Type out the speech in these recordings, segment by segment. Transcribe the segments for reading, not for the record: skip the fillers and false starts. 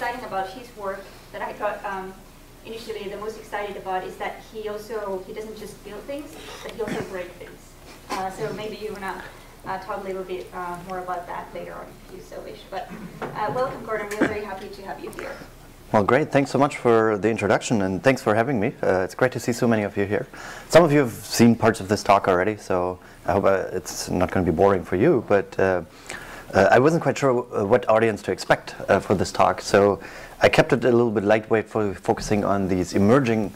exciting about his work that I got initially the most excited about is that he doesn't just build things, but he also break things. So maybe you want to talk a little bit more about that later on if you so wish. But welcome, Gordon. We're very happy to have you here. Well, great. Thanks so much for the introduction, and thanks for having me. It's great to see so many of you here. Some of you have seen parts of this talk already, so I hope it's not going to be boring for you. But I wasn't quite sure what audience to expect for this talk, so I kept it a little bit lightweight, focusing on these emerging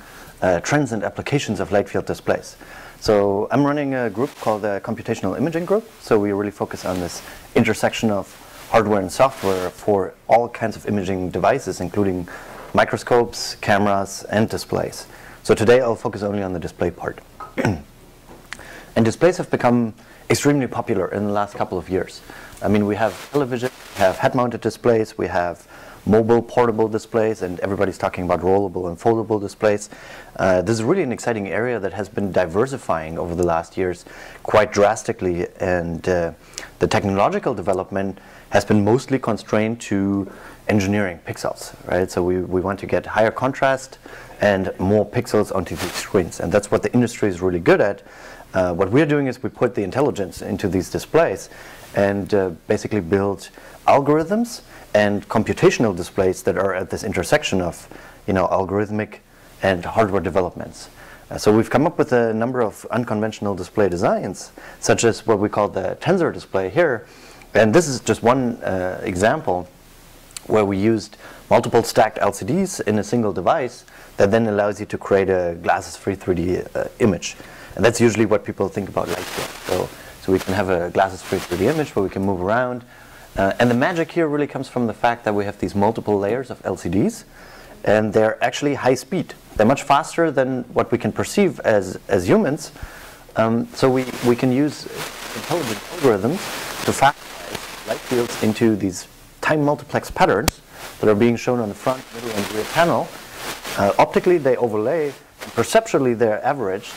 trends and applications of light field displays. So I'm running a group called the Computational Imaging Group, so we really focus on this intersection of hardware and software for all kinds of imaging devices, including microscopes, cameras, and displays. So today I'll focus only on the display part. And displays have become extremely popular in the last couple of years. I mean, we have television, we have head-mounted displays, we have mobile, portable displays, and everybody's talking about rollable and foldable displays. This is really an exciting area that has been diversifying over the last years quite drastically, and the technological development has been mostly constrained to engineering pixels, right? So we want to get higher contrast and more pixels onto these screens, and that's what the industry is really good at. What we're doing is we put the intelligence into these displays and basically build algorithms and computational displays that are at this intersection of, algorithmic and hardware developments. So we've come up with a number of unconventional display designs, such as what we call the Tensor display here. And this is just one example where we used multiple stacked LCDs in a single device that then allows you to create a glasses-free 3D image. And that's usually what people think about light field. So we can have a glasses-free 3D image where we can move around. And the magic here really comes from the fact that we have these multiple layers of LCDs, and they're actually high speed. They're much faster than what we can perceive as humans. So we can use intelligent algorithms to factorize light fields into these time multiplex patterns that are being shown on the front, middle, and rear panel. Optically, they overlay, and perceptually, they're averaged,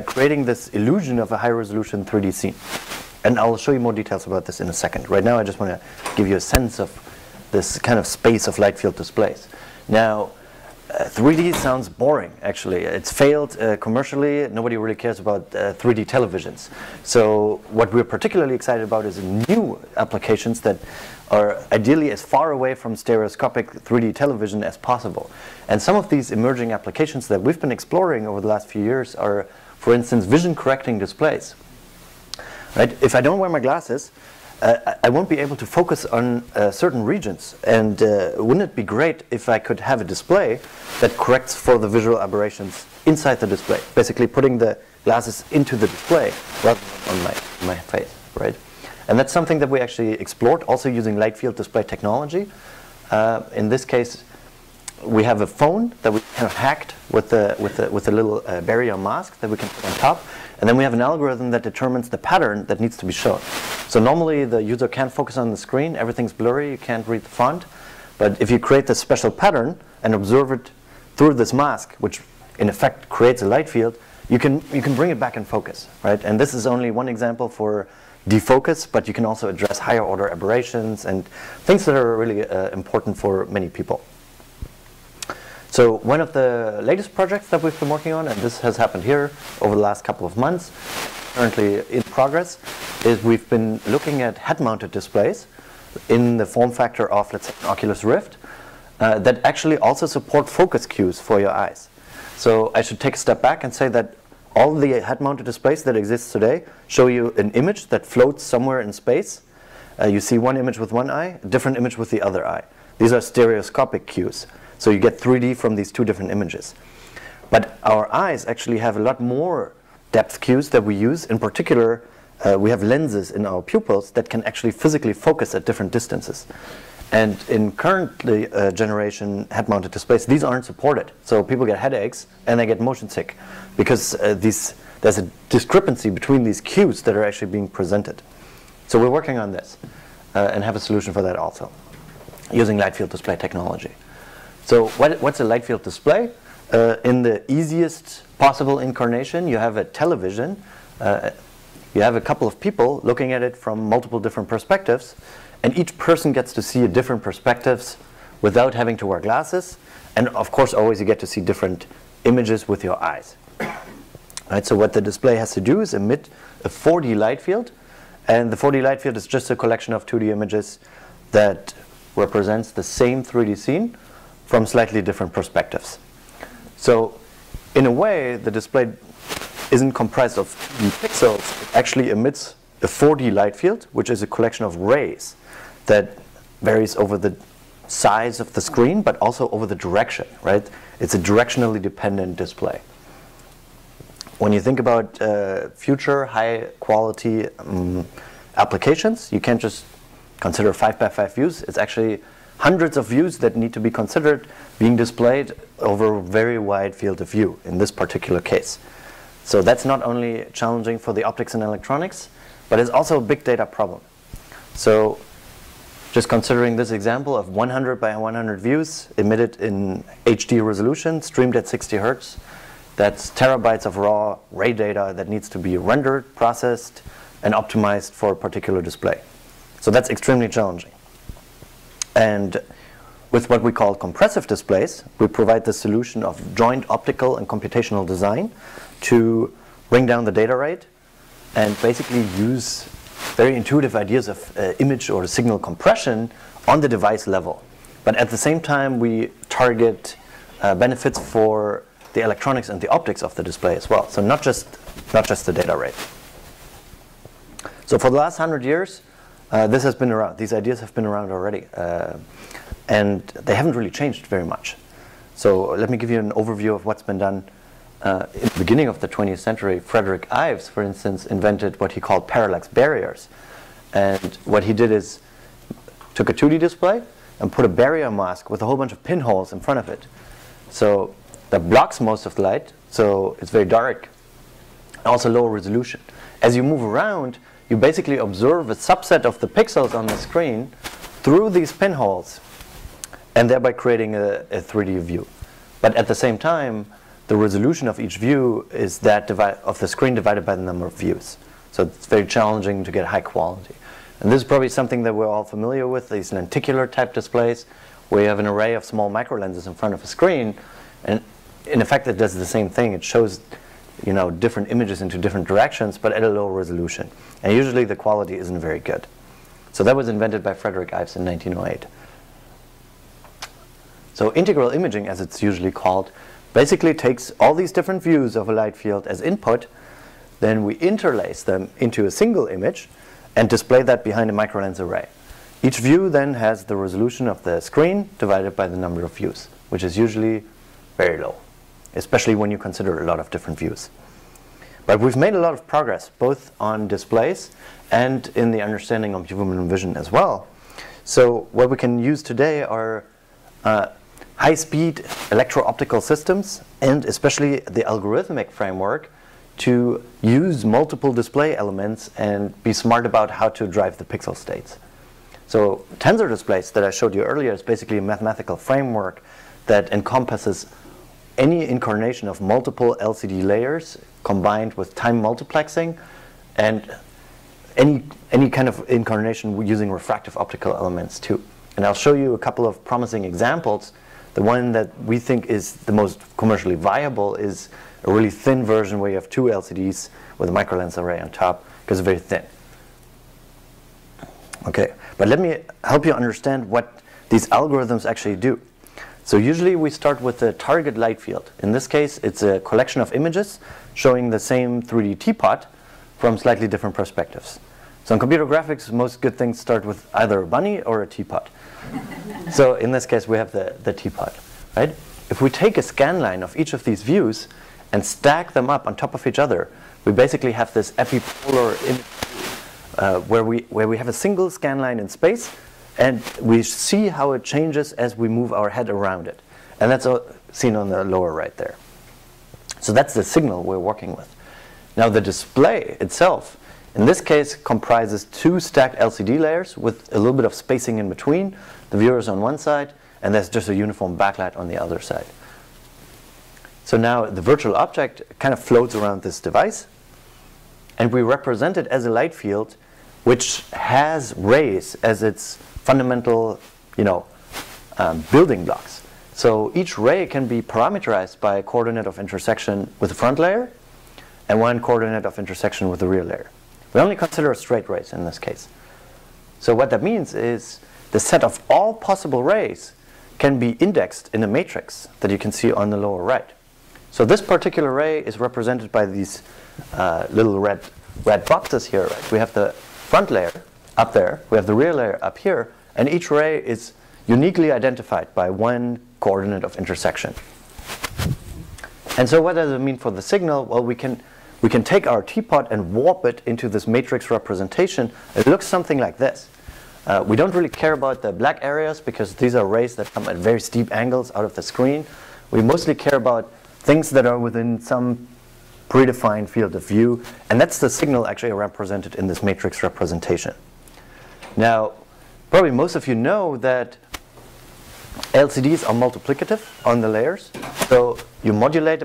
creating this illusion of a high-resolution 3D scene. And I'll show you more details about this in a second. Right now, I just want to give you a sense of this kind of space of light field displays. Now, 3D sounds boring, actually. It's failed commercially. Nobody really cares about 3D televisions. So what we're particularly excited about is new applications that are ideally as far away from stereoscopic 3D television as possible. And some of these emerging applications that we've been exploring over the last few years are, for instance, vision-correcting displays. Right? If I don't wear my glasses, I won't be able to focus on certain regions. And wouldn't it be great if I could have a display that corrects for the visual aberrations inside the display, basically putting the glasses into the display rather than on my face, right? And that's something that we actually explored, also using light field display technology. In this case, we have a phone that we kind of hacked with a little barrier mask that we can put on top. And then we have an algorithm that determines the pattern that needs to be shown. So normally the user can't focus on the screen, everything's blurry, you can't read the font. But if you create this special pattern and observe it through this mask, which in effect creates a light field, you can bring it back in focus, right? And this is only one example for defocus, but you can also address higher order aberrations and things that are really important for many people. So one of the latest projects that we've been working on, and this has happened here over the last couple of months, currently in progress, is we've been looking at head-mounted displays in the form factor of, let's say, an Oculus Rift, that actually also support focus cues for your eyes. So I should take a step back and say that all the head-mounted displays that exist today show you an image that floats somewhere in space. You see one image with one eye, a different image with the other eye. These are stereoscopic cues. So you get 3D from these two different images. But our eyes actually have a lot more depth cues that we use. In particular, we have lenses in our pupils that can actually physically focus at different distances. And in currently generation head-mounted displays, these aren't supported. So people get headaches and they get motion sick because there's a discrepancy between these cues that are actually being presented. So we're working on this and have a solution for that also, using light field display technology. So what's a light field display? In the easiest possible incarnation, you have a television. You have a couple of people looking at it from multiple different perspectives, and each person gets to see a different perspectives without having to wear glasses. And of course, always you get to see different images with your eyes. Right, so what the display has to do is emit a 4D light field. And the 4D light field is just a collection of 2D images that represents the same 3D scene from slightly different perspectives. So in a way, the display isn't comprised of pixels. It actually emits a 4D light field, which is a collection of rays that varies over the size of the screen, but also over the direction, right? It's a directionally dependent display. When you think about future high-quality applications, you can't just consider 5x5 views. It's actually hundreds of views that need to be considered being displayed over a very wide field of view in this particular case. So that's not only challenging for the optics and electronics, but it's also a big data problem. So just considering this example of 100 by 100 views emitted in HD resolution, streamed at 60 Hertz, that's terabytes of raw ray data that needs to be rendered, processed, and optimized for a particular display. So that's extremely challenging. And with what we call compressive displays, we provide the solution of joint optical and computational design to bring down the data rate and basically use very intuitive ideas of image or signal compression on the device level. But at the same time, we target benefits for the electronics and the optics of the display as well. So not just the data rate. So for the last 100 years, this has been around. These ideas have been around already. And they haven't really changed very much. So let me give you an overview of what's been done. In the beginning of the 20th century, Frederick Ives, for instance, invented what he called parallax barriers. And what he did is took a 2D display and put a barrier mask with a whole bunch of pinholes in front of it. So that blocks most of the light, so it's very dark, and also lower resolution. As you move around, you basically observe a subset of the pixels on the screen through these pinholes, and thereby creating a 3D view. But at the same time, the resolution of each view is that of the screen divided by the number of views. So it's very challenging to get high quality. And this is probably something that we're all familiar with, these lenticular type displays, where you have an array of small micro lenses in front of a screen. And in effect, it does the same thing. It shows, you know, different images into different directions, but at a low resolution. And usually the quality isn't very good. So that was invented by Frederick Ives in 1908. So integral imaging, as it's usually called, basically takes all these different views of a light field as input, then we interlace them into a single image and display that behind a microlens array. Each view then has the resolution of the screen divided by the number of views, which is usually very low, especially when you consider a lot of different views. But we've made a lot of progress, both on displays and in the understanding of human vision as well. So what we can use today are high-speed electro-optical systems, and especially the algorithmic framework to use multiple display elements and be smart about how to drive the pixel states. So Tensor Displays that I showed you earlier is basically a mathematical framework that encompasses any incarnation of multiple LCD layers combined with time multiplexing and any kind of incarnation using refractive optical elements too. And I'll show you a couple of promising examples. The one that we think is the most commercially viable is a really thin version where you have two LCDs with a microlens array on top, because it's very thin. Okay, but let me help you understand what these algorithms actually do. So usually we start with the target light field. In this case, it's a collection of images showing the same 3D teapot from slightly different perspectives. So in computer graphics, most good things start with either a bunny or a teapot. So in this case, we have the teapot, right? If we take a scan line of each of these views and stack them up on top of each other, we basically have this epipolar image where we have a single scan line in space, and we see how it changes as we move our head around it. And that's seen on the lower right there. So that's the signal we're working with. Now the display itself, in this case, comprises two stacked LCD layers with a little bit of spacing in between. The viewer is on one side, and there's just a uniform backlight on the other side. So now the virtual object kind of floats around this device, and we represent it as a light field which has rays as its fundamental, building blocks. So each ray can be parameterized by a coordinate of intersection with the front layer and one coordinate of intersection with the rear layer. We only consider straight rays in this case. So what that means is the set of all possible rays can be indexed in a matrix that you can see on the lower right. So this particular ray is represented by these little red boxes here. Right? We have the front layer up there, we have the rear layer up here, and each ray is uniquely identified by one coordinate of intersection. And so what does it mean for the signal? Well, we can take our teapot and warp it into this matrix representation. It looks something like this. We don't really care about the black areas because these are rays that come at very steep angles out of the screen. We mostly care about things that are within some predefined field of view, and that's the signal actually represented in this matrix representation. Now, probably most of you know that LCDs are multiplicative on the layers. So you modulate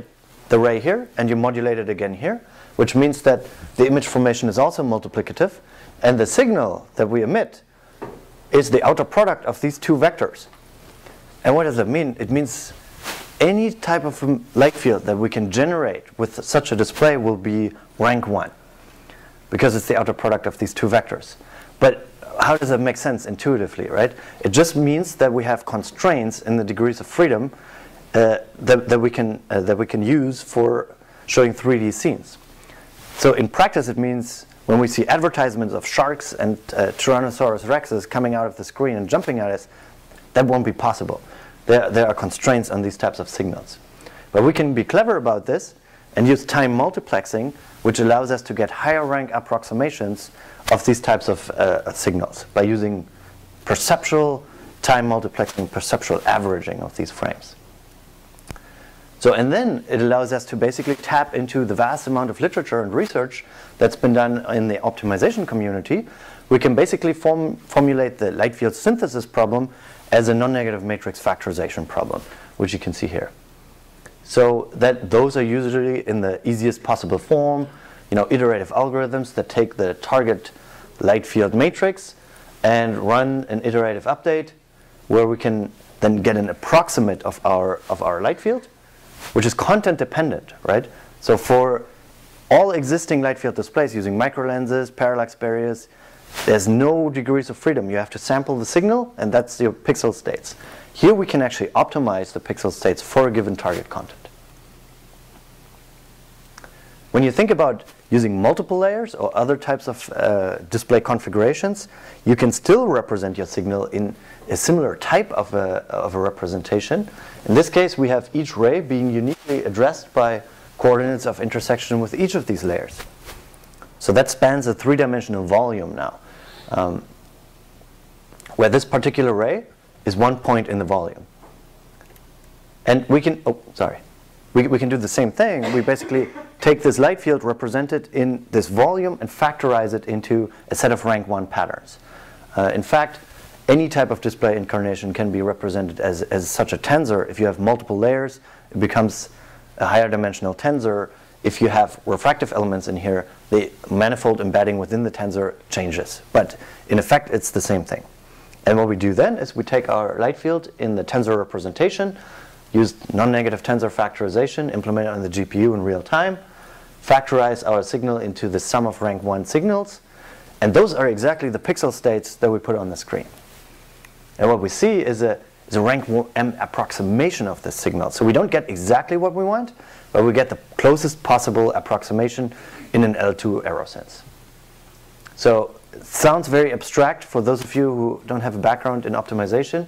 the ray here and you modulate it again here, which means that the image formation is also multiplicative, and the signal that we emit is the outer product of these two vectors. And what does that mean? It means any type of light field that we can generate with such a display will be rank 1 because it's the outer product of these two vectors. But how does that make sense intuitively, right? It just means that we have constraints in the degrees of freedom that we can use for showing 3D scenes. So in practice, it means when we see advertisements of sharks and Tyrannosaurus rexes coming out of the screen and jumping at us, that won't be possible. There are constraints on these types of signals. But we can be clever about this and use time multiplexing, which allows us to get higher rank approximations of these types of signals by using perceptual time multiplexing, perceptual averaging of these frames. So, and then it allows us to basically tap into the vast amount of literature and research that's been done in the optimization community. We can basically formulate the light field synthesis problem as a non-negative matrix factorization problem, which you can see here. So that those are usually in the easiest possible form, iterative algorithms that take the target light field matrix and run an iterative update where we can then get an approximate of our light field, which is content dependent, right? So for all existing light field displays using microlenses, parallax barriers, there's no degrees of freedom. You have to sample the signal, and that's your pixel states. Here we can actually optimize the pixel states for a given target content. When you think about using multiple layers or other types of display configurations, you can still represent your signal in a similar type of a representation. In this case, we have each ray being uniquely addressed by coordinates of intersection with each of these layers. So that spans a three-dimensional volume now, where this particular ray is one point in the volume. And we can, we can do the same thing. We basically take this light field represented in this volume and factorize it into a set of rank 1 patterns. In fact, any type of display incarnation can be represented as such a tensor. If you have multiple layers, it becomes a higher dimensional tensor. If you have refractive elements in here, the manifold embedding within the tensor changes. But in effect, it's the same thing. And what we do then is we take our light field in the tensor representation, use non-negative tensor factorization, implement it on the GPU in real time, factorize our signal into the sum of rank 1 signals, and those are exactly the pixel states that we put on the screen. And what we see is a rank M approximation of this signal. So we don't get exactly what we want, but we get the closest possible approximation in an L2 error sense. So it sounds very abstract for those of you who don't have a background in optimization.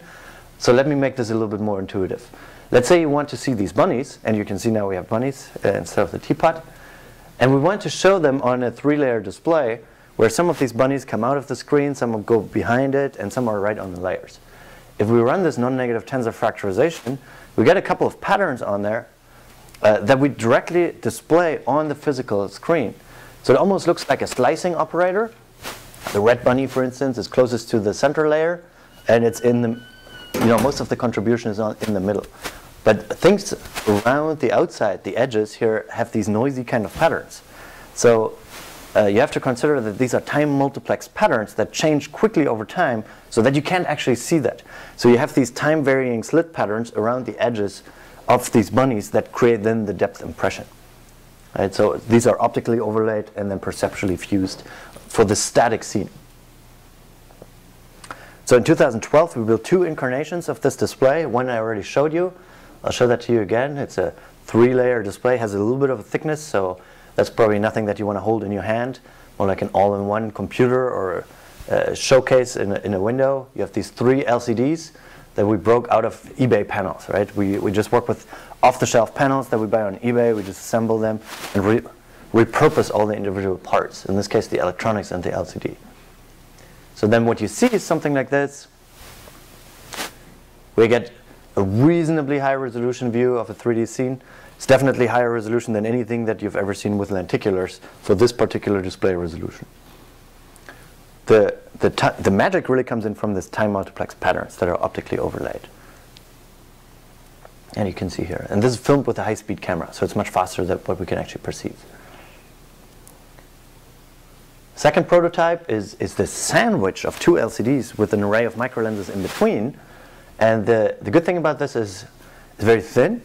So let me make this a little bit more intuitive. Let's say you want to see these bunnies, and you can see now we have bunnies instead of the teapot. And we want to show them on a 3-layer display where some of these bunnies come out of the screen, some will go behind it, and some are right on the layers. If we run this non-negative tensor factorization, we get a couple of patterns on there that we directly display on the physical screen. So it almost looks like a slicing operator. The red bunny, for instance, is closest to the center layer, and it's in the, most of the contribution is in the middle. But things around the outside, the edges here, have these noisy kind of patterns. So you have to consider that these are time multiplex patterns that change quickly over time so that you can't actually see that. So you have these time varying slit patterns around the edges of these bunnies that create then the depth impression. Right? So these are optically overlaid and then perceptually fused for the static scene. So in 2012 we built 2 incarnations of this display. One I already showed you. I'll show that to you again. It's a 3-layer display, has a little bit of a thickness, so that's probably nothing that you want to hold in your hand, more like an all-in-one computer or a showcase in a window. You have these 3 LCDs that we broke out of eBay panels, right? We just work with off-the-shelf panels that we buy on eBay. We just assemble them and repurpose all the individual parts, in this case the electronics and the LCD. So then what you see is something like this. We get a reasonably high resolution view of a 3D scene. It's definitely higher resolution than anything that you've ever seen with lenticulars for this particular display resolution. The magic really comes in from this time multiplex patterns that are optically overlaid. And you can see here. And this is filmed with a high-speed camera, so it's much faster than what we can actually perceive. Second prototype is this sandwich of 2 LCDs with an array of microlenses in between. And the good thing about this is it's very thin.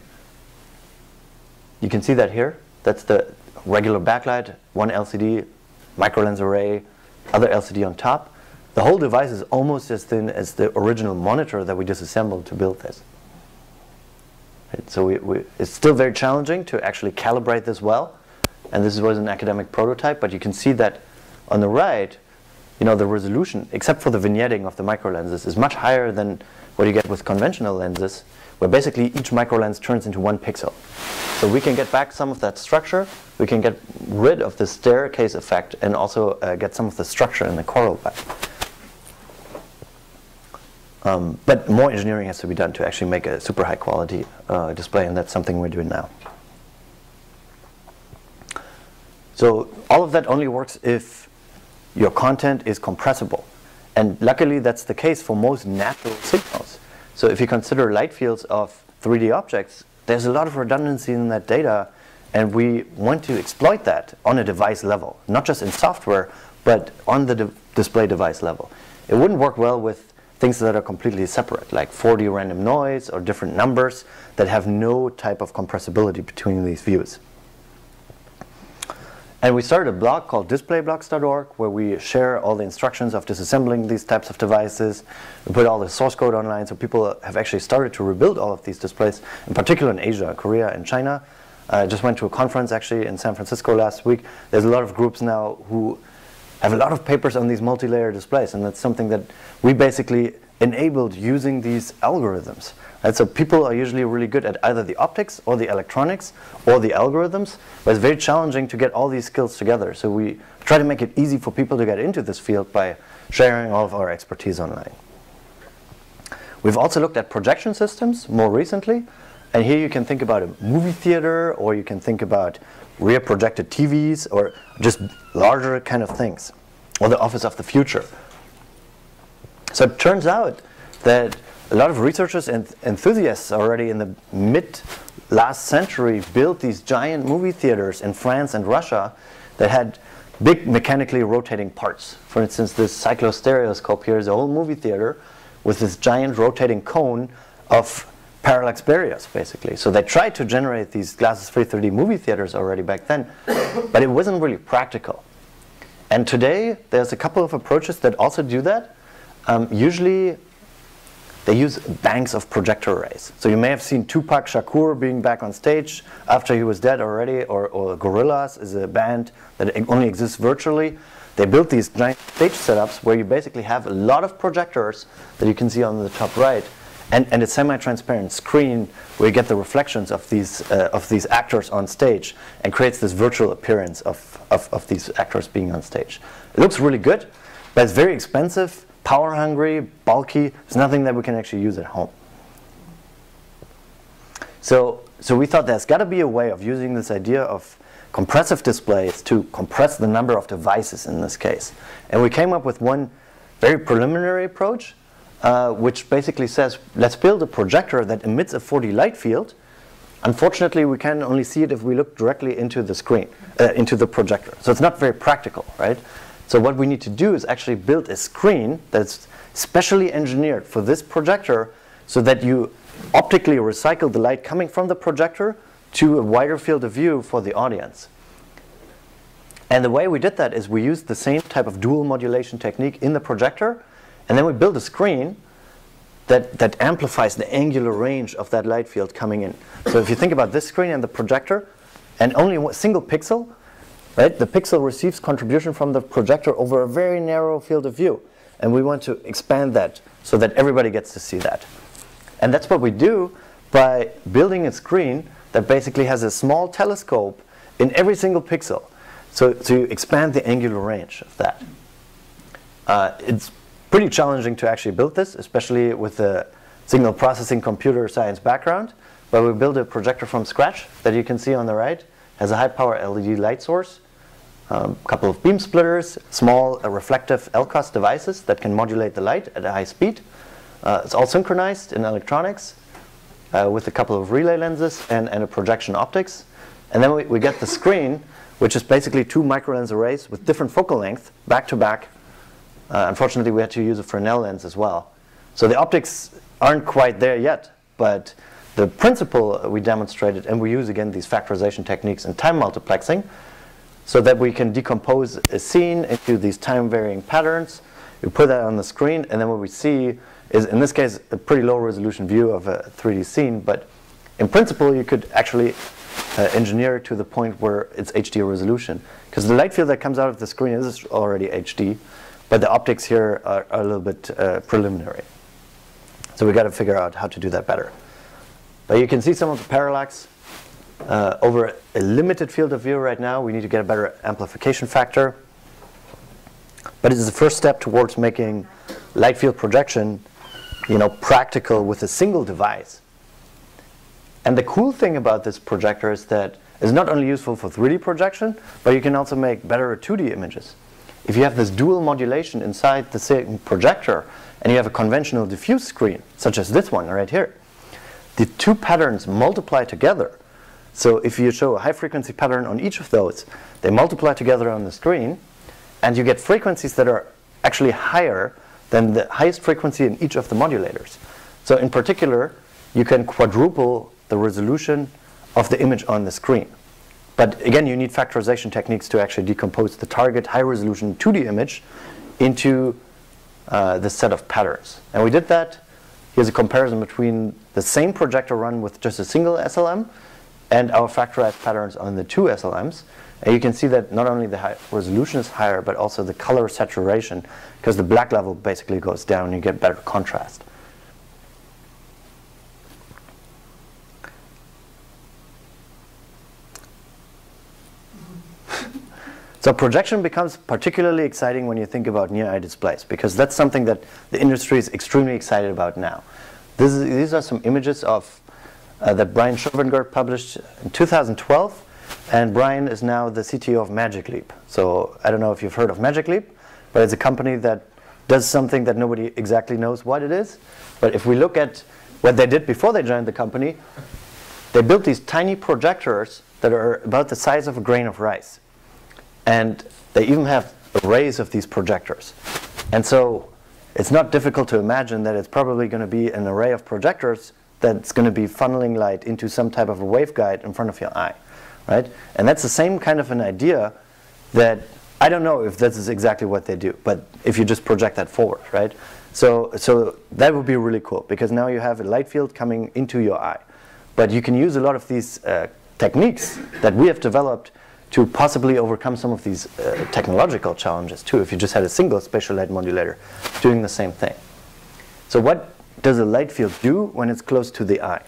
You can see that here. That's the regular backlight, 1 LCD, microlens array, other LCD on top. The whole device is almost as thin as the original monitor that we disassembled to build this. Right, so it's still very challenging to actually calibrate this well. And this was an academic prototype, but you can see that on the right, you know, the resolution, except for the vignetting of the microlenses, is much higher than what you get with conventional lenses, where basically each microlens turns into 1 pixel. So we can get back some of that structure, we can get rid of the staircase effect, and also get some of the structure in the coral back. But more engineering has to be done to actually make a super high quality display, and that's something we're doing now. So all of that only works if your content is compressible. And luckily that's the case for most natural signals. So if you consider light fields of 3D objects, there's a lot of redundancy in that data, and we want to exploit that on a device level, not just in software, but on the display device level. It wouldn't work well with things that are completely separate, like 4D random noise or different numbers that have no type of compressibility between these views. And we started a blog called displayblocks.org, where we share all the instructions of disassembling these types of devices. We put all the source code online, so people have actually started to rebuild all of these displays, in particular in Asia, Korea and China. I just went to a conference actually in San Francisco last week. There's a lot of groups now who have a lot of papers on these multi-layer displays, and that's something that we basically enabled using these algorithms. Right? So people are usually really good at either the optics or the electronics or the algorithms, but it's very challenging to get all these skills together. So we try to make it easy for people to get into this field by sharing all of our expertise online. We've also looked at projection systems more recently, and here you can think about a movie theater, or you can think about rear projected TVs, or just larger kind of things, or the office of the future. So it turns out that a lot of researchers and enthusiasts already in the mid-last century built these giant movie theaters in France and Russia that had big mechanically rotating parts. For instance, this cyclostereoscope here is a whole movie theater with this giant rotating cone of parallax barriers, basically. So they tried to generate these glasses-free 3D movie theaters already back then, but it wasn't really practical. And today, there's a couple of approaches that also do that. Usually, they use banks of projector arrays. So you may have seen Tupac Shakur being back on stage after he was dead already, or Gorillaz is a band that only exists virtually. They built these giant stage setups where you basically have a lot of projectors that you can see on the top right, and a semi-transparent screen where you get the reflections of these actors on stage, and creates this virtual appearance of these actors being on stage. It looks really good, but it's very expensive, power hungry, bulky. It's nothing that we can actually use at home. So we thought there's got to be a way of using this idea of compressive displays to compress the number of devices in this case. And we came up with one very preliminary approach, which basically says, let's build a projector that emits a 4D light field, Unfortunately, we can only see it if we look directly into the screen, into the projector. So it's not very practical, right? So what we need to do is actually build a screen that's specially engineered for this projector so that you optically recycle the light coming from the projector to a wider field of view for the audience. And the way we did that is we used the same type of dual modulation technique in the projector, and then we built a screen that amplifies the angular range of that light field coming in. So if you think about this screen and the projector, and only a single pixel, right? The pixel receives contribution from the projector over a very narrow field of view. And we want to expand that so that everybody gets to see that. And that's what we do by building a screen that basically has a small telescope in every single pixel. So to expand the angular range of that. It's pretty challenging to actually build this, especially with the signal processing computer science background. But we built a projector from scratch that you can see on the right. Has a high power LED light source, a couple of beam splitters, small reflective LCOS devices that can modulate the light at a high speed. It's all synchronized in electronics with a couple of relay lenses and a projection optics. And then we get the screen, which is basically 2 microlens arrays with different focal length, back to back. Unfortunately, we had to use a Fresnel lens as well. So the optics aren't quite there yet, but the principle we demonstrated, and we use again these factorization techniques and time multiplexing, so that we can decompose a scene into these time-varying patterns. We put that on the screen, and then what we see is, in this case, a pretty low-resolution view of a 3D scene. But in principle, you could actually engineer it to the point where it's HD resolution, because the light field that comes out of the screen is already HD, but the optics here are a little bit preliminary. So we got to figure out how to do that better. But you can see some of the parallax over a limited field of view right now. We need to get a better amplification factor. But it is the first step towards making light field projection, practical with a single device. And the cool thing about this projector is that it's not only useful for 3D projection, but you can also make better 2D images. If you have this dual modulation inside the same projector, and you have a conventional diffuse screen, such as this one right here, the 2 patterns multiply together. So if you show a high frequency pattern on each of those, they multiply together on the screen, and you get frequencies that are actually higher than the highest frequency in each of the modulators. So in particular, you can quadruple the resolution of the image on the screen. But again, you need factorization techniques to actually decompose the target high resolution 2D image into this set of patterns. And we did that. Here's a comparison between the same projector run with just a single SLM and our factorized patterns on the 2 SLMs. And you can see that not only the high resolution is higher, but also the color saturation, because the black level basically goes down and you get better contrast. So projection becomes particularly exciting when you think about near-eye displays, because that's something that the industry is extremely excited about now. These are some images of that Brian Schoevengert published in 2012, and Brian is now the Cto of Magiclip. So I don't know if you've heard of Magiclip, but it's a company that does something that nobody exactly knows what it is. But if we look at what they did before they joined the company, they built these tiny projectors that are about the size of a grain of rice. And they even have arrays of these projectors. And so it's not difficult to imagine that it's probably going to be an array of projectors that's going to be funneling light into some type of a waveguide in front of your eye, right? And that's the same kind of an idea that I don't know if this is exactly what they do, but if you just project that forward, right? So that would be really cool, because now you have a light field coming into your eye. But you can use a lot of these techniques that we have developed to possibly overcome some of these technological challenges too, if you just had a single spatial light modulator doing the same thing. So what does a light field do when it's close to the eye?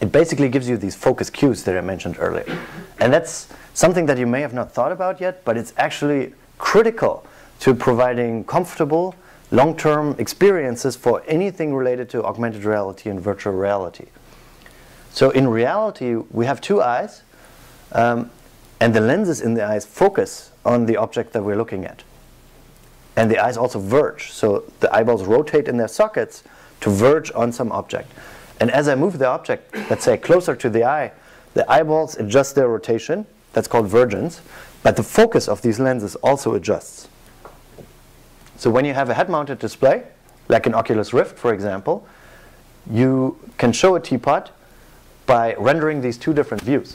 It basically gives you these focus cues that I mentioned earlier. And that's something that you may have not thought about yet, but it's actually critical to providing comfortable, long-term experiences for anything related to augmented reality and virtual reality. So in reality, we have 2 eyes, and the lenses in the eyes focus on the object that we're looking at. And the eyes also verge. So the eyeballs rotate in their sockets to verge on some object. And as I move the object, let's say closer to the eye, the eyeballs adjust their rotation. That's called vergence. But the focus of these lenses also adjusts. So when you have a head-mounted display, like an Oculus Rift, for example, you can show a teapot by rendering these two different views,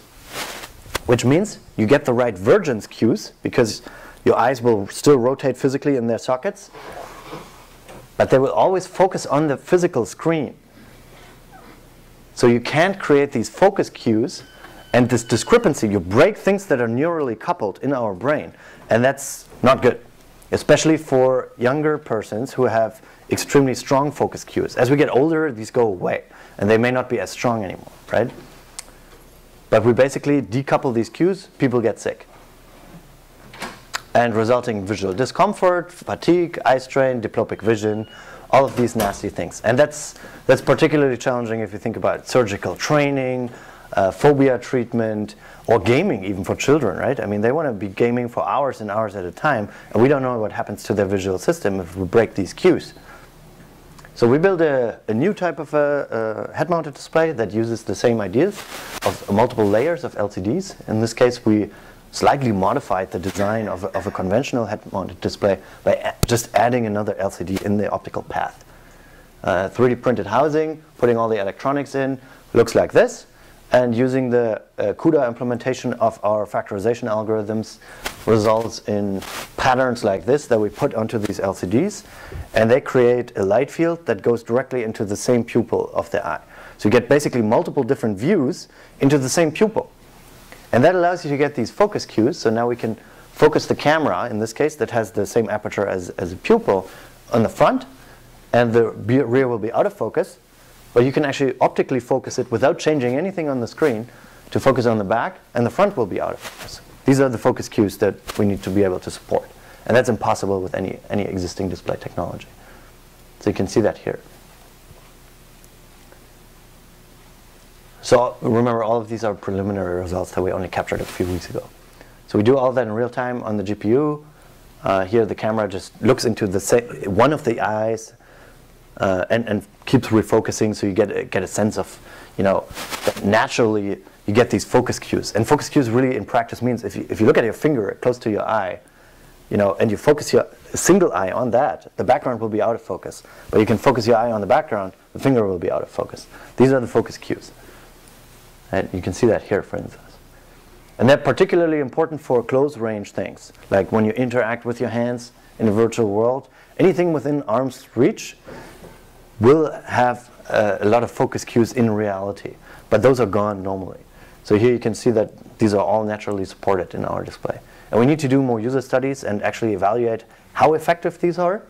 which means you get the right vergence cues because your eyes will still rotate physically in their sockets, but they will always focus on the physical screen. So you can't create these focus cues, and this discrepancy, you break things that are neurally coupled in our brain, and that's not good, especially for younger persons who have extremely strong focus cues. As we get older, these go away, and they may not be as strong anymore, right? But we basically decouple these cues, people get sick. And resulting visual discomfort, fatigue, eye strain, diplopic vision, all of these nasty things. And that's particularly challenging if you think about surgical training, phobia treatment, or gaming even for children, right? I mean, they want to be gaming for hours and hours at a time, and we don't know what happens to their visual system if we break these cues. So we built a new type of a head-mounted display that uses the same ideas of multiple layers of LCDs. In this case, we slightly modified the design of a conventional head-mounted display by just adding another LCD in the optical path. 3D printed housing, putting all the electronics in, looks like this. And using the CUDA implementation of our factorization algorithms results in patterns like this that we put onto these LCDs. And they create a light field that goes directly into the same pupil of the eye. So you get basically multiple different views into the same pupil. And that allows you to get these focus cues. So now we can focus the camera, in this case, that has the same aperture as a pupil on the front. And the rear will be out of focus. But you can actually optically focus it without changing anything on the screen to focus on the back, and the front will be out of focus. These are the focus cues that we need to be able to support. And that's impossible with any existing display technology. So you can see that here. So remember, all of these are preliminary results that we only captured a few weeks ago. So we do all that in real time on the GPU. Here the camera just looks into one of the eyes, and keeps refocusing, so you get a sense of, that naturally you get these focus cues. And focus cues really in practice means if you look at your finger close to your eye, and you focus your single eye on that, the background will be out of focus. But you can focus your eye on the background, the finger will be out of focus. These are the focus cues. And you can see that here, for instance. And they're particularly important for close range things, like when you interact with your hands in a virtual world. Anything within arm's reach will have a lot of focus cues in reality, but those are gone normally. So here you can see that these are all naturally supported in our display. And we need to do more user studies and actually evaluate how effective these are.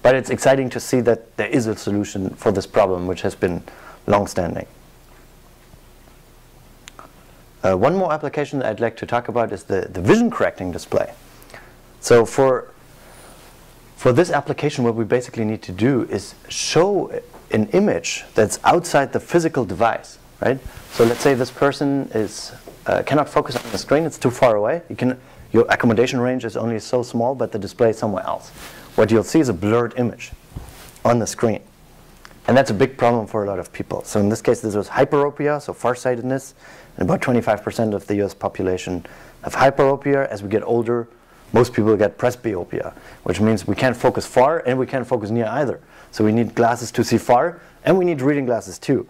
But it's exciting to see that there is a solution for this problem, which has been long-standing. One more application that I'd like to talk about is the vision correcting display. So for this application, what we basically need to do is show an image that's outside the physical device, right? So let's say this person cannot focus on the screen, it's too far away. Your accommodation range is only so small, but the display is somewhere else. What you'll see is a blurred image on the screen. And that's a big problem for a lot of people. So in this case, this was hyperopia, so farsightedness. And about 25% of the US population have hyperopia. As we get older, most people get presbyopia, which means we can't focus far and we can't focus near either. So we need glasses to see far, and we need reading glasses too.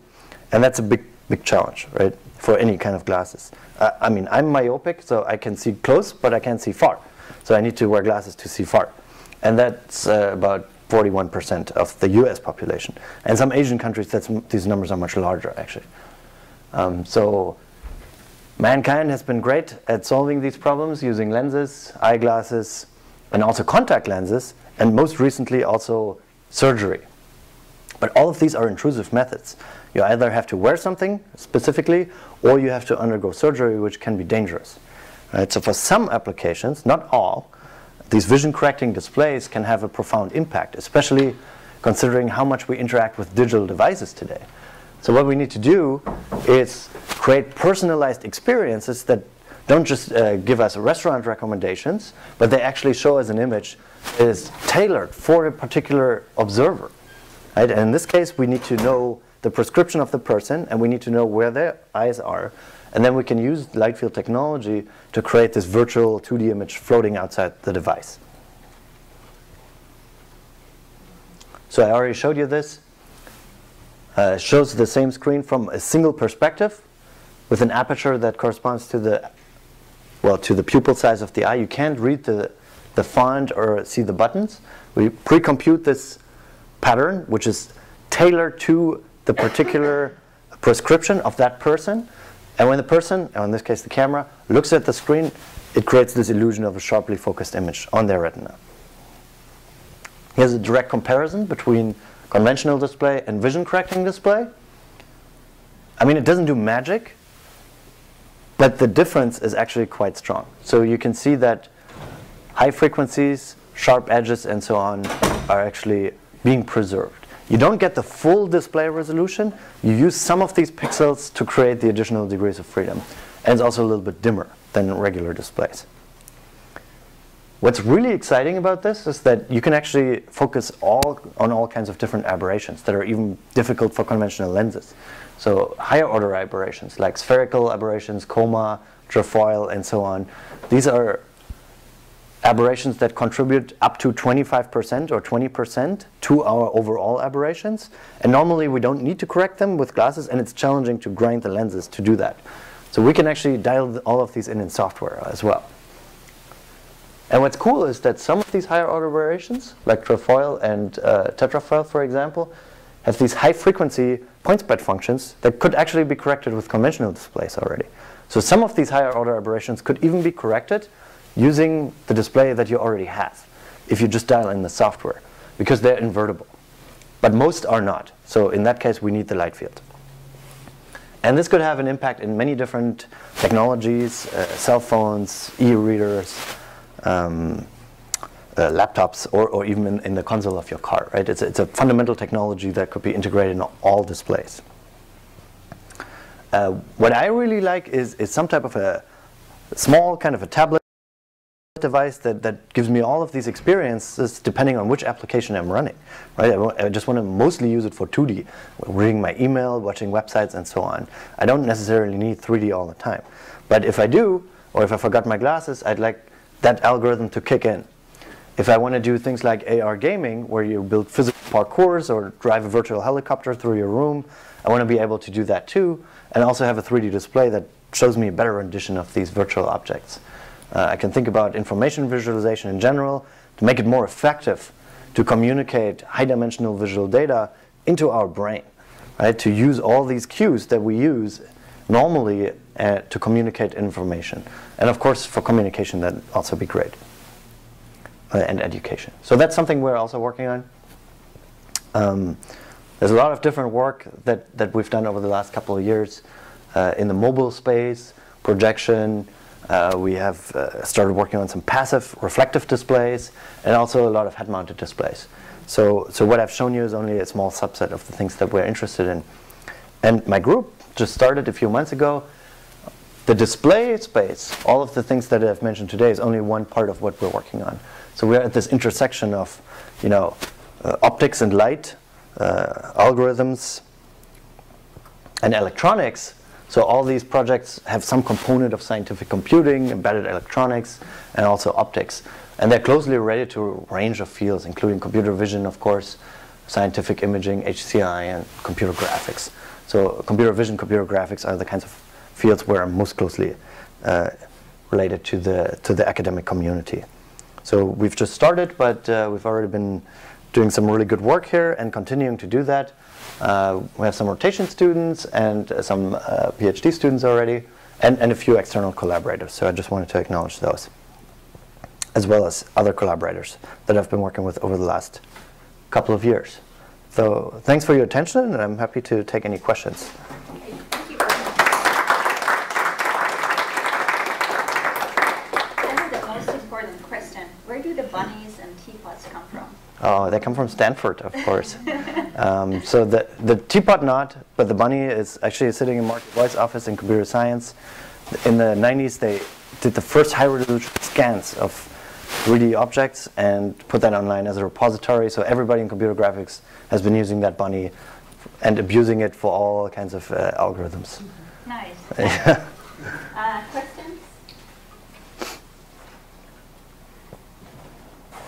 And that's a big challenge, right, for any kind of glasses. I mean, I'm myopic, so I can see close, but I can't see far. So I need to wear glasses to see far. And that's about 41% of the US population. And some Asian countries, these numbers are much larger, actually. So mankind has been great at solving these problems using lenses, eyeglasses, and also contact lenses, and most recently also surgery. But all of these are intrusive methods. You either have to wear something specifically, or you have to undergo surgery, which can be dangerous. Right? So for some applications, not all, these vision correcting displays can have a profound impact, especially considering how much we interact with digital devices today. So what we need to do is create personalized experiences that don't just give us restaurant recommendations, but they actually show us an image that is tailored for a particular observer. Right? And in this case, we need to know the prescription of the person, and we need to know where their eyes are. And then we can use light field technology to create this virtual 2D image floating outside the device. So I already showed you this. It shows the same screen from a single perspective with an aperture that corresponds to the pupil size of the eye. You can't read the font or see the buttons. We pre-compute this pattern, which is tailored to the particular prescription of that person. And when the person, or in this case the camera, looks at the screen, it creates this illusion of a sharply focused image on their retina. Here's a direct comparison between conventional display and vision correcting display. I mean, it doesn't do magic, but the difference is actually quite strong. So you can see that high frequencies, sharp edges, and so on are actually being preserved. You don't get the full display resolution. You use some of these pixels to create the additional degrees of freedom. And it's also a little bit dimmer than regular displays. What's really exciting about this is that you can actually focus on all kinds of different aberrations that are even difficult for conventional lenses. So higher order aberrations like spherical aberrations, coma, trefoil, and so on. These are aberrations that contribute up to 25% or 20% to our overall aberrations. And normally we don't need to correct them with glasses, and it's challenging to grind the lenses to do that. So we can actually dial all of these in software as well. And what's cool is that some of these higher order aberrations, like trefoil and tetrafoil, for example, have these high frequency point spread functions that could actually be corrected with conventional displays already. So some of these higher order aberrations could even be corrected using the display that you already have, if you just dial in the software, because they're invertible. But most are not. So in that case, we need the light field. And this could have an impact in many different technologies, cell phones, e-readers, laptops, or even in the console of your car, right? It's a fundamental technology that could be integrated in all displays. What I really like is some type of a small kind of a tablet device that gives me all of these experiences depending on which application I'm running, right? I just want to mostly use it for 2D, reading my email, watching websites, and so on. I don't necessarily need 3D all the time. But if I do, or if I forgot my glasses, I'd like that algorithm to kick in. If I want to do things like AR gaming, where you build physical parkours or drive a virtual helicopter through your room, I want to be able to do that too, and also have a 3D display that shows me a better rendition of these virtual objects. I can think about information visualization in general to make it more effective to communicate high-dimensional visual data into our brain, right? To use all these cues that we use normally to communicate information. And of course, for communication, that'd also be great. And education. So that's something we're also working on. There's a lot of different work that we've done over the last couple of years in the mobile space, projection. We have started working on some passive reflective displays, and also a lot of head-mounted displays. So what I've shown you is only a small subset of the things that we're interested in. And my group just started a few months ago. The display space, all of the things that I've mentioned today, is only one part of what we're working on. So we're at this intersection of, optics and light, algorithms, and electronics. So all these projects have some component of scientific computing, embedded electronics, and also optics. And they're closely related to a range of fields, including computer vision, of course, scientific imaging, HCI, and computer graphics. So computer vision, computer graphics are the kinds of fields where I'm most closely related to the academic community. So we've just started, but we've already been doing some really good work here and continuing to do that. We have some rotation students and some PhD students already, and a few external collaborators. So I just wanted to acknowledge those, as well as other collaborators that I've been working with over the last couple of years. So thanks for your attention, and I'm happy to take any questions. Thank you. Then the most important question: where do the bunnies and teapots come from? Oh, they come from Stanford, of course. So the teapot not, but the bunny is actually sitting in Mark Boyd's office in computer science. In the 90s, they did the first high-resolution scans of 3D objects and put that online as a repository. So everybody in computer graphics has been using that bunny and abusing it for all kinds of algorithms. Nice. Questions?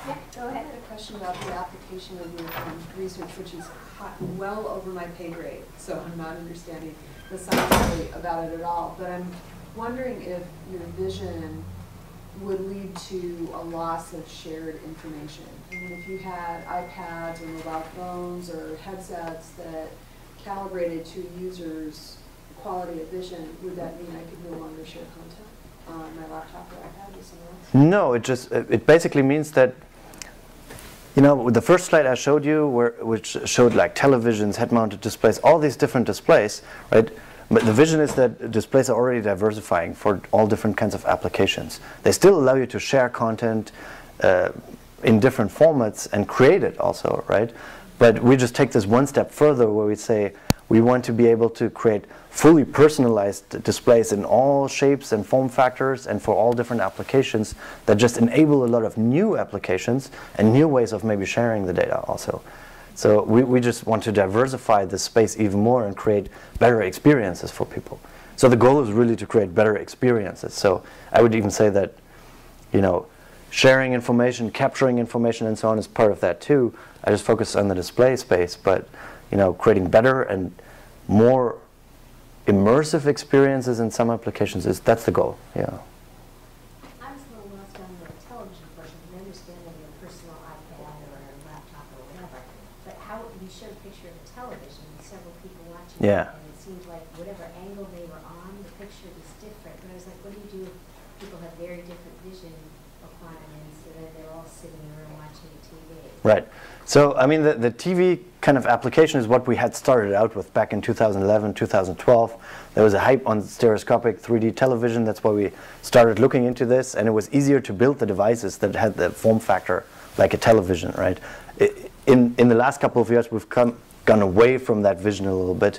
Yeah, go ahead. I had a question about the application of your research, which is well over my pay grade, so I'm not understanding the science really about it at all. But I'm wondering if your vision would lead to a loss of shared information. I mean, if you had iPads or mobile phones or headsets that calibrated to a user's quality of vision, would that mean I could no longer share content on my laptop or iPad with someone else? No, it basically means that, you know, the first slide I showed you, which showed like televisions, head-mounted displays, all these different displays, right? But the vision is that displays are already diversifying for all different kinds of applications. They still allow you to share content in different formats and create it also, right? But we just take this one step further where we say we want to be able to create fully personalized displays in all shapes and form factors and for all different applications that just enable a lot of new applications and new ways of maybe sharing the data also. So we just want to diversify this space even more and create better experiences for people. So the goal is really to create better experiences. So I would even say that, you know, sharing information, capturing information and so on is part of that too. I just focus on the display space, but, you know, creating better and more immersive experiences in some applications that's the goal. Yeah. I was a little lost on the television portion. I understand that your personal iPad or a laptop or whatever, but how you showed a picture of a television with several people watching Yeah. it, and it seemed like whatever angle they were on, the picture was different. But I was like, what do you do if people have very different vision requirements, so that they're all sitting in a room watching a TV? Right. So, I mean, the TV kind of application is what we had started out with back in 2011, 2012. There was a hype on stereoscopic 3D television. That's why we started looking into this. And it was easier to build the devices that had the form factor like a television, right? In the last couple of years, we've gone away from that vision a little bit.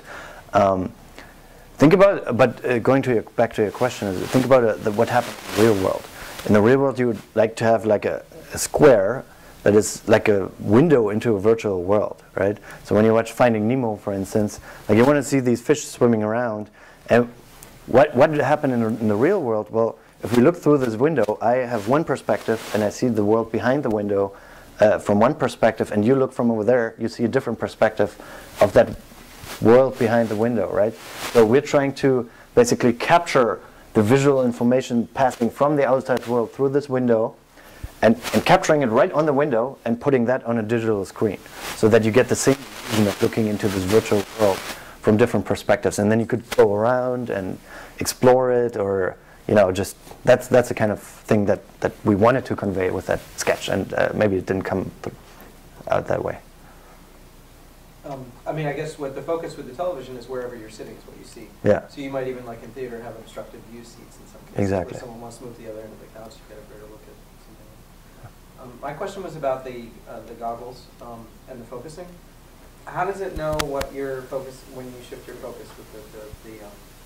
Think about, but going to back to your question, think about what happened in the real world. In the real world, you would like to have like a square that is like a window into a virtual world, right? So when you watch Finding Nemo, for instance, like you want to see these fish swimming around, and what did happen in the real world? Well, if we look through this window, I have one perspective, and I see the world behind the window from one perspective, and you look from over there, you see a different perspective of that world behind the window, right? So we're trying to basically capture the visual information passing from the outside world through this window, and capturing it right on the window and putting that on a digital screen so that you get the same vision of looking into this virtual world from different perspectives. And then you could go around and explore it, or, you know, just that's the kind of thing that we wanted to convey with that sketch, and maybe it didn't come out that way. I mean, I guess what the focus with the television is wherever you're sitting is what you see. Yeah. So you might even, like in theater, have obstructive view seats in some cases. Exactly. Where someone wants to move to the other end of the couch, you get a better look at something. My question was about the goggles and the focusing. How does it know what your focus, when you shift your focus with the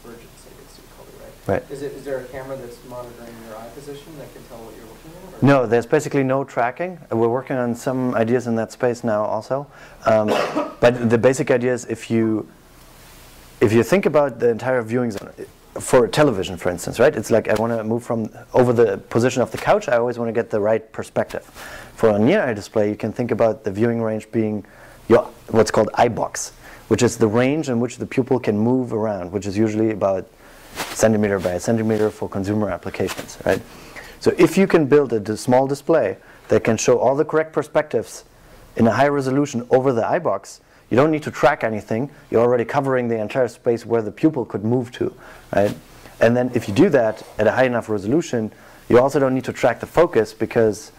vergence, I guess you would call it, right? Right. Is there a camera that's monitoring your eye position that can tell what you're looking at? No, there's basically no tracking. We're working on some ideas in that space now also. But the basic idea is if you think about the entire viewing zone, for a television, for instance, right? It's like I want to move from over the position of the couch. I always want to get the right perspective. For a near-eye display, you can think about the viewing range being your what's called eye box, which is the range in which the pupil can move around, which is usually about centimeter by a centimeter for consumer applications, right? So if you can build a small display that can show all the correct perspectives in a high resolution over the eye box, you don't need to track anything. You're already covering the entire space where the pupil could move to, right? And then if you do that at a high enough resolution, you also don't need to track the focus, because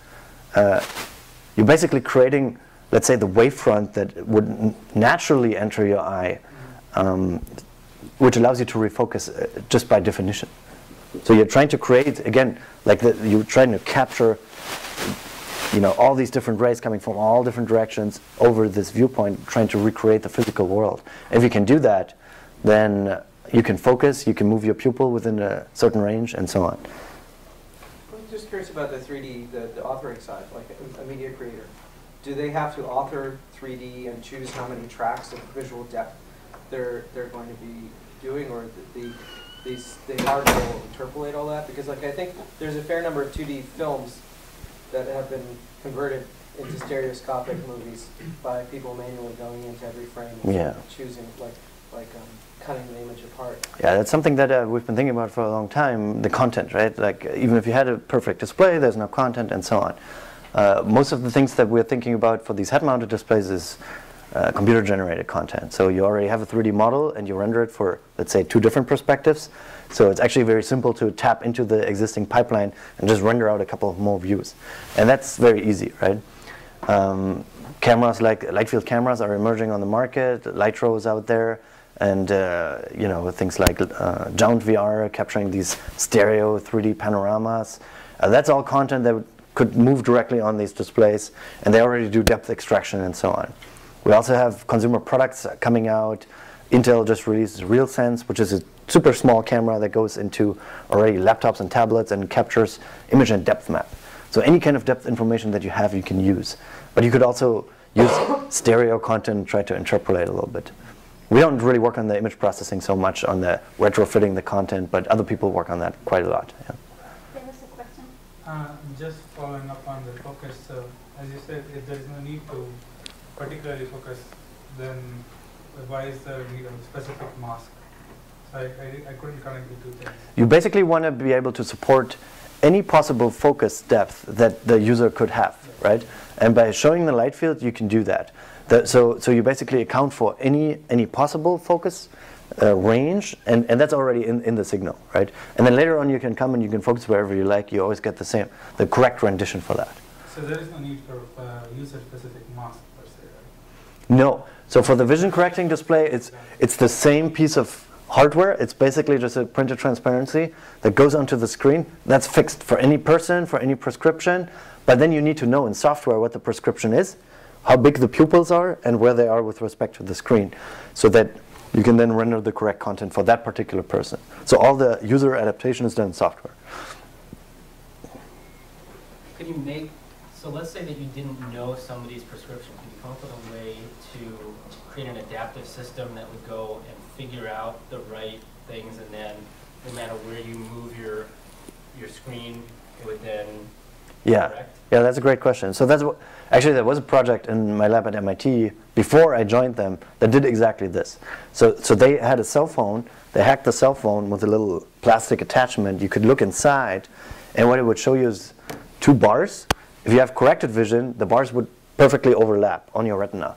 you're basically creating, let's say, the wavefront that would naturally enter your eye, which allows you to refocus just by definition. So you're trying to create, again, like you're trying to capture, you know, all these different rays coming from all different directions over this viewpoint, trying to recreate the physical world. If you can do that, then you can focus, you can move your pupil within a certain range, and so on. I'm just curious about the 3D, the authoring side, like a media creator. do they have to author 3D and choose how many tracks of visual depth they're going to be doing, or the hardware will interpolate all that? Because like I think there's a fair number of 2D films that have been converted into stereoscopic movies by people manually going into every frame and choosing cutting the image apart. Yeah, that's something that we've been thinking about for a long time, the content, right? Like even if you had a perfect display, there's no content and so on. Most of the things that we're thinking about for these head-mounted displays is computer-generated content. So you already have a 3D model and you render it for, let's say, 2 different perspectives. So it's actually very simple to tap into the existing pipeline and just render out a couple of more views. And that's very easy, right? Cameras like light field cameras are emerging on the market, Lightro is out there, and you know, things like Jound VR capturing these stereo 3D panoramas. That's all content that could move directly on these displays, and they already do depth extraction and so on. We also have consumer products coming out. Intel just released RealSense, which is a super small camera that goes into already laptops and tablets and captures image and depth map. So any kind of depth information that you have, you can use. But you could also use stereo content and try to interpolate a little bit. We don't really work on the image processing so much on the retrofitting the content, but other people work on that quite a lot. Yeah. There was a question. Just following up on the focus, so as you said, if there is no need to particularly focus, then why is there need of specific mask? So I couldn't connect the 2 things. You basically want to be able to support any possible focus depth that the user could have, right? And by showing the light field, you can do that. So you basically account for any possible focus range, and that's already in the signal, right? And then later on, you can come and you can focus wherever you like. You always get the correct rendition for that. So there is no need for user-specific mask per se, right? No. So for the vision correcting display, it's the same piece of hardware. It's basically just a printed transparency that goes onto the screen. That's fixed for any person, for any prescription. But then you need to know in software what the prescription is, how big the pupils are, and where they are with respect to the screen, so that you can then render the correct content for that particular person. So all the user adaptation is done in software. Could you make, so let's say that you didn't know somebody's prescription. Could you come up with a way to create an adaptive system that would go and figure out the right things, and then no matter where you move your screen, it would then correct? Yeah, that's a great question. So that's what, actually there was a project in my lab at MIT before I joined them that did exactly this. So they had a cell phone, they hacked the cell phone with a little plastic attachment. You could look inside, and what it would show you is 2 bars. If you have corrected vision, the bars would perfectly overlap on your retina.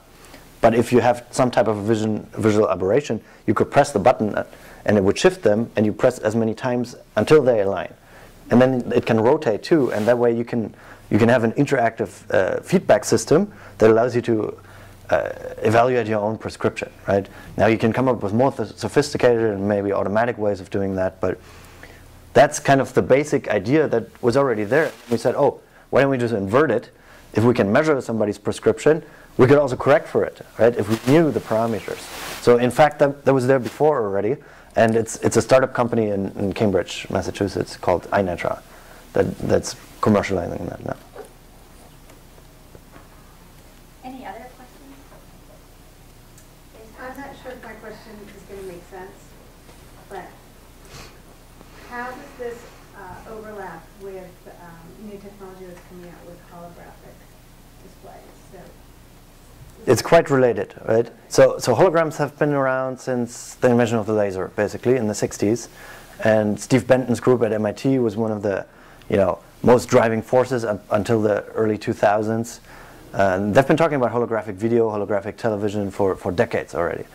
But if you have some type of visual aberration, you could press the button and it would shift them, and you press as many times until they align. And then it can rotate too, and that way you can have an interactive feedback system that allows you to evaluate your own prescription, right? Now you can come up with more sophisticated and maybe automatic ways of doing that, but that's kind of the basic idea that was already there. We said, oh, why don't we just invert it? If we can measure somebody's prescription, we could also correct for it, right? If we knew the parameters. So in fact, that was there before already, and it's a startup company in Cambridge, Massachusetts called iNetra that's commercializing that now. Any other questions? I'm not sure if my question is going to make sense, but how does this overlap with new technology that's coming out with holographic displays? So it's quite related, right? So holograms have been around since the invention of the laser, basically in the 60s, and Steve Benton's group at MIT was one of the, most driving forces up until the early 2000s. They've been talking about holographic video, holographic television for decades already.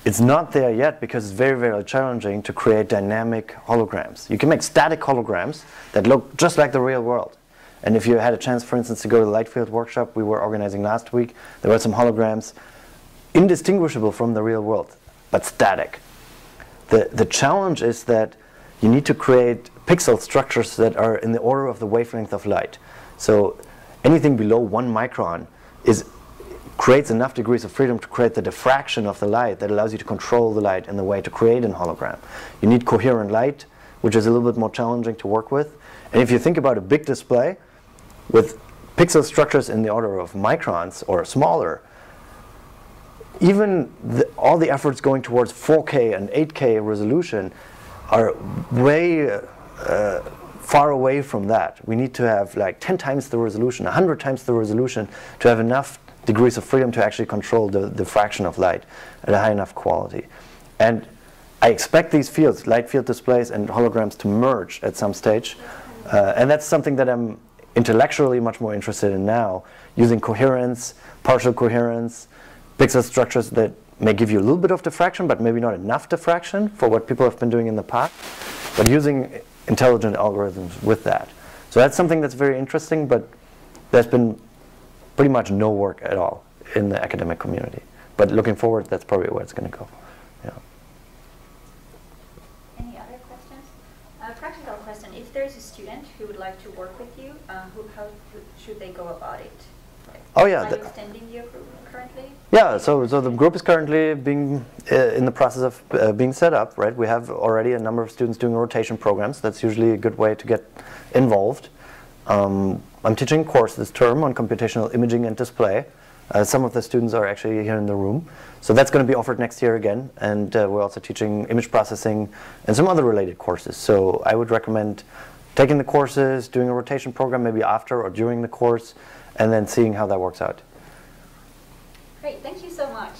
It's not there yet because it's very, very challenging to create dynamic holograms. You can make static holograms that look just like the real world. And if you had a chance, for instance, to go to the light field workshop we were organizing last week, there were some holograms indistinguishable from the real world, but static. The challenge is that you need to create pixel structures that are in the order of the wavelength of light. So anything below 1 micron creates enough degrees of freedom to create the diffraction of the light that allows you to control the light in the way to create a hologram. You need coherent light, which is a little bit more challenging to work with. And if you think about a big display with pixel structures in the order of microns or smaller, even all the efforts going towards 4K and 8K resolution are way far away from that. We need to have like 10 times the resolution, 100 times the resolution to have enough degrees of freedom to actually control the diffraction of light at a high enough quality. And I expect these fields, light field displays and holograms, to merge at some stage. And that's something that I'm intellectually much more interested in now, using coherence, partial coherence, pixel structures that may give you a little bit of diffraction, but maybe not enough diffraction for what people have been doing in the past, but using intelligent algorithms with that. So that's something that's very interesting, but there's been pretty much no work at all in the academic community. But looking forward, that's probably where it's going to go. Yeah. Any other questions? Practical question. If there's a student who would like to work with you, how should they go about it? Oh yeah. Are you extending your group currently? Yeah, so the group is currently being in the process of being set up, right? We have already a number of students doing rotation programs. That's usually a good way to get involved. I'm teaching a course this term on computational imaging and display. Some of the students are actually here in the room. So that's going to be offered next year again. And we're also teaching image processing and some other related courses. So I would recommend taking the courses, doing a rotation program maybe after or during the course, and then seeing how that works out. Great, thank you so much.